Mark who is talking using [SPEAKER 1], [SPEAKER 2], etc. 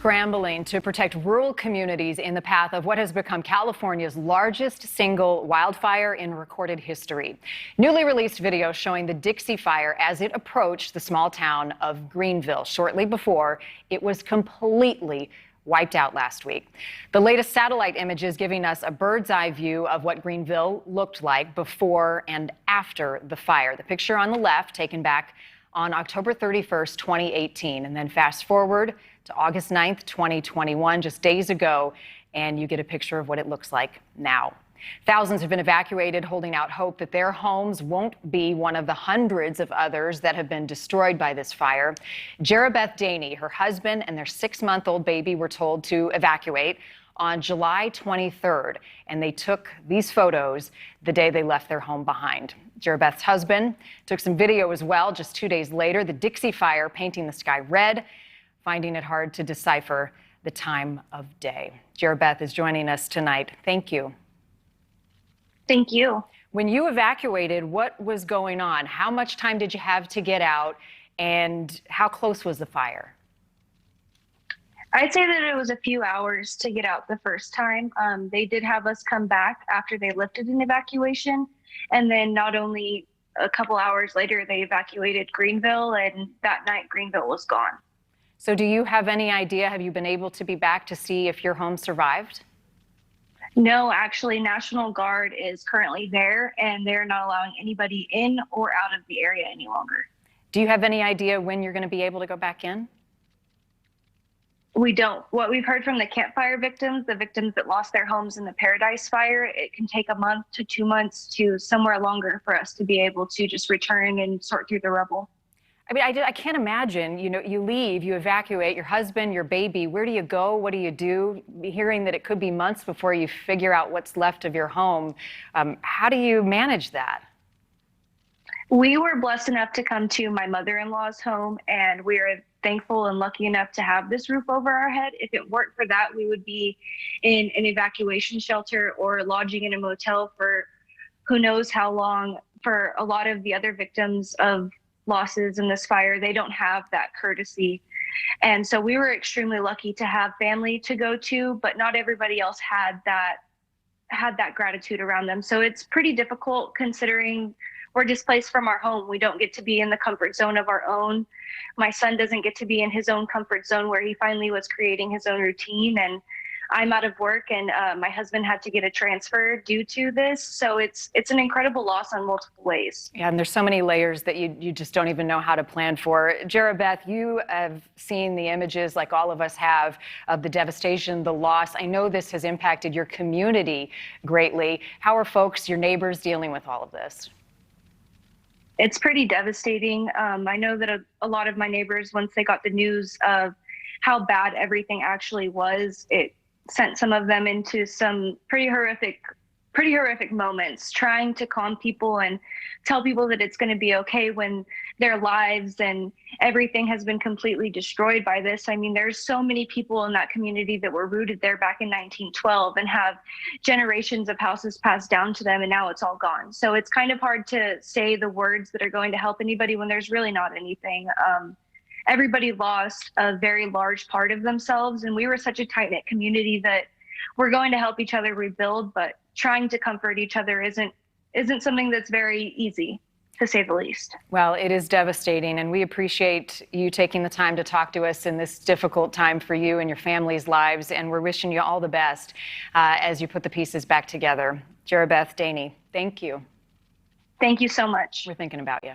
[SPEAKER 1] scrambling to protect rural communities in the path of what has become California's largest single wildfire in recorded history. Newly released video showing the Dixie Fire as it approached the small town of Greenville shortly before it was completely wiped out last week. The latest satellite images giving us a bird's eye view of what Greenville looked like before and after the fire. The picture on the left taken back on October 31st, 2018. And then fast forward to August 9th, 2021, just days ago, and you get a picture of what it looks like now. Thousands have been evacuated, holding out hope that their homes won't be one of the hundreds of others that have been destroyed by this fire. Jerabeth Daney, her husband, and their 6-month-old baby were told to evacuate on July 23rd, and they took these photos the day they left their home behind. Jerabeth's husband took some video as well just 2 days later, the Dixie Fire painting the sky red, finding it hard to decipher the time of day. Jerabeth is joining us tonight. Thank you.
[SPEAKER 2] Thank you.
[SPEAKER 1] When you evacuated, what was going on? How much time did you have to get out, and how close was the fire?
[SPEAKER 2] I'd say that it was a few hours to get out the first time. They did have us come back after they lifted an evacuation. And then not only a couple hours later, they evacuated Greenville, and that night Greenville was gone.
[SPEAKER 1] So do you have any idea, have you been able to be back to see if your home survived?
[SPEAKER 2] No, actually, National Guard is currently there, and they're not allowing anybody in or out of the area any longer.
[SPEAKER 1] Do you have any idea when you're going to be able to go back in?
[SPEAKER 2] We don't. What we've heard from the Camp Fire victims, the victims that lost their homes in the Paradise Fire, it can take a month to 2 months to somewhere longer for us to be able to just return and sort through the rubble.
[SPEAKER 1] I mean, I can't imagine, you leave, you evacuate your husband, your baby. Where do you go? What do you do? Hearing that it could be months before you figure out what's left of your home. How do you manage that?
[SPEAKER 2] We were blessed enough to come to my mother-in-law's home, and we are thankful and lucky enough to have this roof over our head. If it weren't for that, we would be in an evacuation shelter or lodging in a motel for who knows how long. For a lot of the other victims of losses in this fire, they don't have that courtesy. And so we were extremely lucky to have family to go to, but not everybody else had that gratitude around them. So it's pretty difficult considering we're displaced from our home. We don't get to be in the comfort zone of our own. My son doesn't get to be in his own comfort zone where he finally was creating his own routine. And I'm out of work, and my husband had to get a transfer due to this. So it's an incredible loss on multiple ways.
[SPEAKER 1] Yeah, and there's so many layers that you just don't even know how to plan for. Jerabeth, you have seen the images like all of us have of the devastation, the loss. I know this has impacted your community greatly. How are folks, your neighbors, dealing with all of this?
[SPEAKER 2] It's pretty devastating. I know that a lot of my neighbors, once they got the news of how bad everything actually was, it sent some of them into some pretty horrific moments, trying to calm people and tell people that it's going to be okay when their lives and everything has been completely destroyed by this. I mean, there's so many people in that community that were rooted there back in 1912 and have generations of houses passed down to them, and now it's all gone. So it's kind of hard to say the words that are going to help anybody when there's really not anything. Everybody lost a very large part of themselves, and we were such a tight-knit community that we're going to help each other rebuild, but trying to comfort each other isn't something that's very easy, to say the least.
[SPEAKER 1] Well, it is devastating, and we appreciate you taking the time to talk to us in this difficult time for you and your family's lives, and we're wishing you all the best as you put the pieces back together. Jerabeth Daney, thank you.
[SPEAKER 2] Thank you so much.
[SPEAKER 1] We're thinking about you.